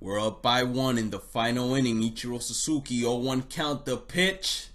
We're up by 1 in the final inning. Ichiro Suzuki, 0-1 count, the pitch.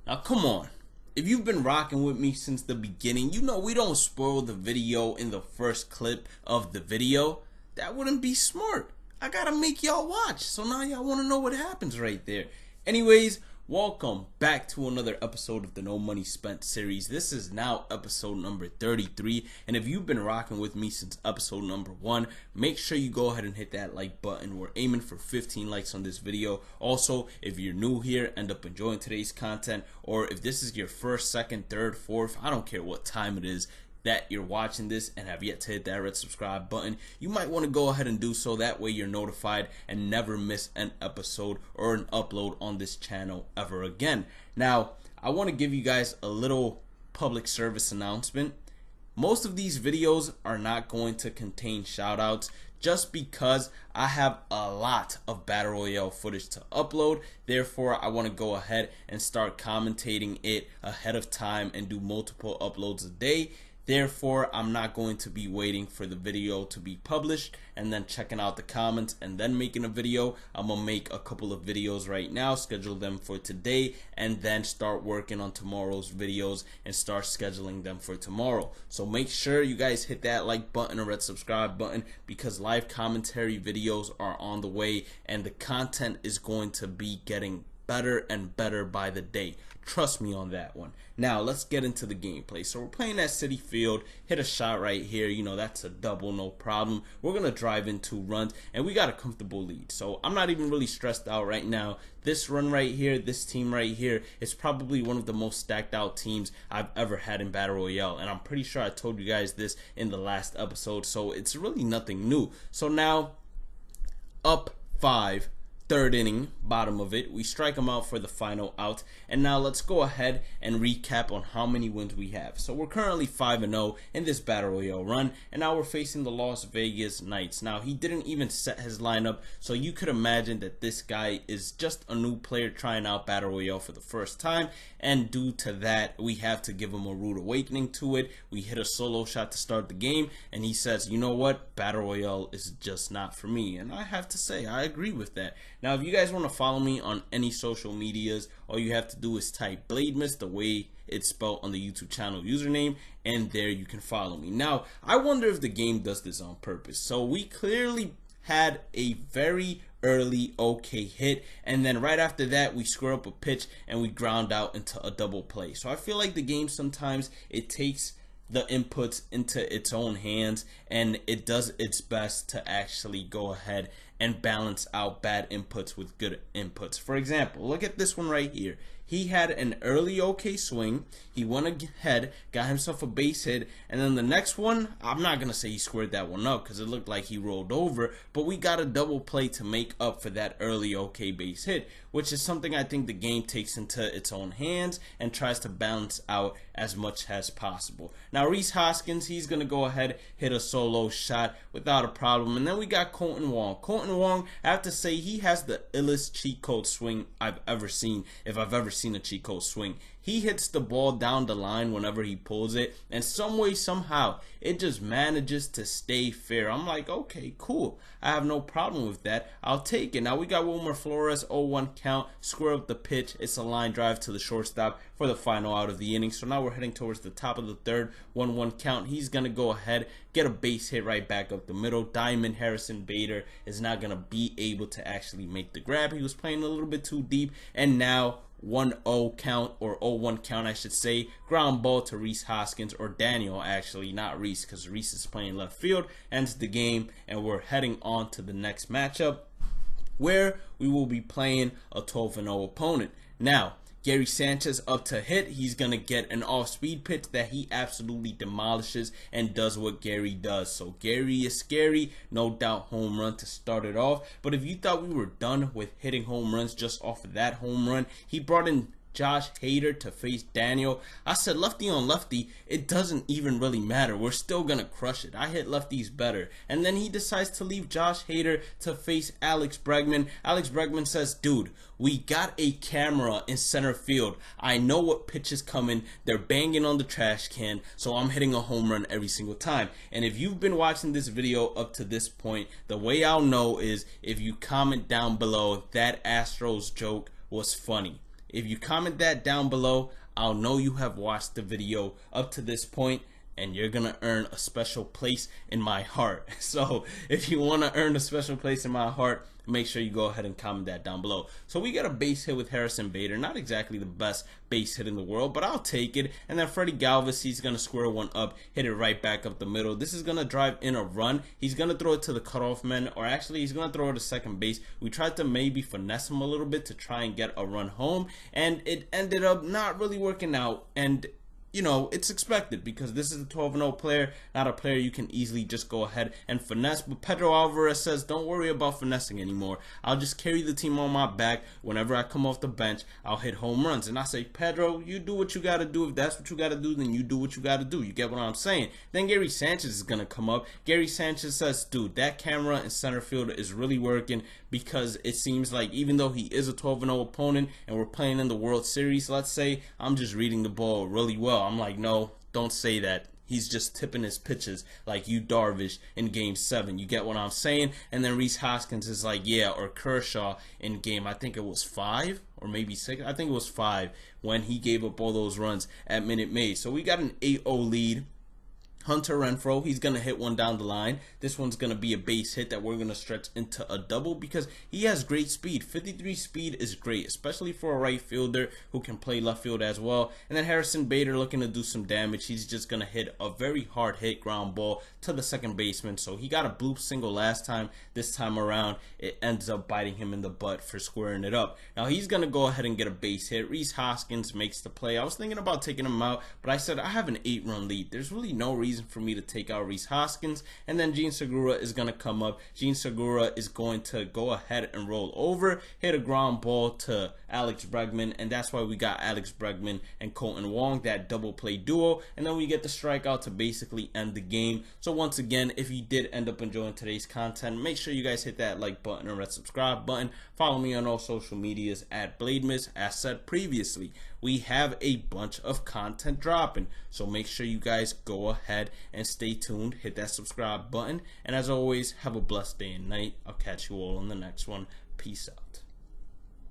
Now come on. If you've been rocking with me since the beginning, you know we don't spoil the video in the first clip of the video. That wouldn't be smart. I gotta make y'all watch. So now y'all wanna know what happens right there. Anyways, welcome back to another episode of the No Money Spent series. This is now episode number 33, and if you've been rocking with me since episode number 1, make sure you go ahead and hit that like button. We're aiming for 15 likes on this video. Also, if you're new here, end up enjoying today's content, or if this is your first, second, third, fourth, I don't care what time it is that you're watching this and have yet to hit that red subscribe button, you might want to go ahead and do so. That way you're notified and never miss an episode or an upload on this channel ever again. Now, I want to give you guys a little public service announcement. Most of these videos are not going to contain shoutouts just because I have a lot of Battle Royale footage to upload. Therefore, I want to go ahead and start commentating it ahead of time and do multiple uploads a day. Therefore, I'm not going to be waiting for the video to be published and then checking out the comments and then making a video. I'm going to make a couple of videos right now, schedule them for today, and then start working on tomorrow's videos and start scheduling them for tomorrow. So make sure you guys hit that like button or red subscribe button, because live commentary videos are on the way and the content is going to be getting better and better by the day. Trust me on that one. Now let's get into the gameplay. So we're playing at Citi Field, hit a shot right here, you know, that's a double, no problem. We're gonna drive in 2 runs and we got a comfortable lead, so I'm not even really stressed out right now. This run right here, this team right here, is probably one of the most stacked out teams I've ever had in Battle Royale, and I'm pretty sure I told you guys this in the last episode, so it's really nothing new. So now, up 5, 3rd inning, bottom of it, we strike them out for the final out. And now let's go ahead and recap on how many wins we have. So we're currently 5-0 in this Battle Royale run, and now we're facing the Las Vegas Knights. Now he didn't even set his lineup, so you could imagine that this guy is just a new player trying out Battle Royale for the first time, and due to that we have to give him a rude awakening to it. We hit a solo shot to start the game and he says, you know what, Battle Royale is just not for me, and I have to say I agree with that. Now, if you guys want to follow me on any social medias, all you have to do is type Bhlademyst the way it's spelled on the YouTube channel username, and there you can follow me. Now, I wonder if the game does this on purpose. So we clearly had a very early okay hit, and then right after that we screw up a pitch and we ground out into a double play. So I feel like the game sometimes it takes the inputs into its own hands and it does its best to actually go ahead and balance out bad inputs with good inputs. For example, look at this one right here. He had an early okay swing, he went ahead, got himself a base hit, and then the next one, I'm not gonna say he squared that one up because it looked like he rolled over, but we got a double play to make up for that early okay base hit, which is something I think the game takes into its own hands and tries to balance out as much as possible. Now Rhys Hoskins, he's gonna go ahead, hit a solo shot without a problem, and then we got Kolten Wong. Kolten Wong, I have to say, he has the illest cheat code swing I've ever seen, if I've ever seen a cheat code swing. He hits the ball down the line whenever he pulls it, and some way, somehow, it just manages to stay fair. I'm like, okay, cool. I have no problem with that. I'll take it. Now we got Wilmer Flores, 0-1 count, square up the pitch. It's a line drive to the shortstop for the final out of the inning. So now we're heading towards the top of the 3rd, 1-1 count. He's gonna go ahead, get a base hit right back up the middle. Diamond Harrison Bader is not gonna be able to actually make the grab. He was playing a little bit too deep, and now 1-0 count, or 0-1 count I should say, ground ball to Rhys Hoskins, or Daniel actually, not Rhys, because Rhys is playing left field, ends the game, and we're heading on to the next matchup where we will be playing a 12-0 opponent. Now, Gary Sanchez up to hit. He's going to get an off-speed pitch that he absolutely demolishes and does what Gary does. So Gary is scary. No doubt home run to start it off. But if you thought we were done with hitting home runs just off of that home run, he brought in Josh Hader to face Daniel. I said lefty on lefty, it doesn't even really matter. We're still gonna crush it. I hit lefties better. And then he decides to leave Josh Hader to face Alex Bregman. Alex Bregman says, dude, we got a camera in center field. I know what pitch is coming. They're banging on the trash can, so I'm hitting a home run every single time. And if you've been watching this video up to this point, the way I'll know is if you comment down below that Astros joke was funny. If you comment that down below, I'll know you have watched the video up to this point, and you're gonna earn a special place in my heart. So if you want to earn a special place in my heart, make sure you go ahead and comment that down below. So we got a base hit with Harrison Bader. Not exactly the best base hit in the world, but I'll take it. And then Freddie Galvis, he's going to square one up, hit it right back up the middle. This is going to drive in a run. He's going to throw it to the cutoff man, or actually he's going to throw it to second base. We tried to maybe finesse him a little bit to try and get a run home, and it ended up not really working out. And you know, it's expected because this is a 12-0 player, not a player you can easily just go ahead and finesse. But Pedro Alvarez says, don't worry about finessing anymore. I'll just carry the team on my back. Whenever I come off the bench, I'll hit home runs. And I say, Pedro, you do what you got to do. If that's what you got to do, then you do what you got to do. You get what I'm saying? Then Gary Sanchez is going to come up. Gary Sanchez says, dude, that camera in center field is really working, because it seems like even though he is a 12-0 opponent and we're playing in the World Series, let's say, I'm just reading the ball really well. I'm like, no, don't say that. He's just tipping his pitches like you Darvish in Game 7. You get what I'm saying? And then Rhys Hoskins is like, yeah, or Kershaw in Game, I think it was 5 or maybe 6. I think it was 5 when he gave up all those runs at Minute Maid. So we got an 8-0 lead. Hunter Renfroe, he's going to hit one down the line. This one's going to be a base hit that we're going to stretch into a double because he has great speed. 53 speed is great, especially for a right fielder who can play left field as well. And then Harrison Bader looking to do some damage. He's just going to hit a very hard hit ground ball to the second baseman. So he got a bloop single last time. This time around, it ends up biting him in the butt for squaring it up. Now he's going to go ahead and get a base hit. Rhys Hoskins makes the play. I was thinking about taking him out, but I said I have an 8-run lead. There's really no reason for me to take out Rhys Hoskins. And then Jean Segura is going to come up. Jean Segura is going to go ahead and roll over, hit a ground ball to Alex Bregman, and that's why we got Alex Bregman and Colton Wong, that double play duo. And then we get the strikeout to basically end the game. So once again, if you did end up enjoying today's content, make sure you guys hit that like button and red subscribe button. Follow me on all social medias at Bhlademyst. As said previously, we have a bunch of content dropping, so make sure you guys go ahead and stay tuned. Hit that subscribe button, and as always, have a blessed day and night. I'll catch you all on the next one. Peace out.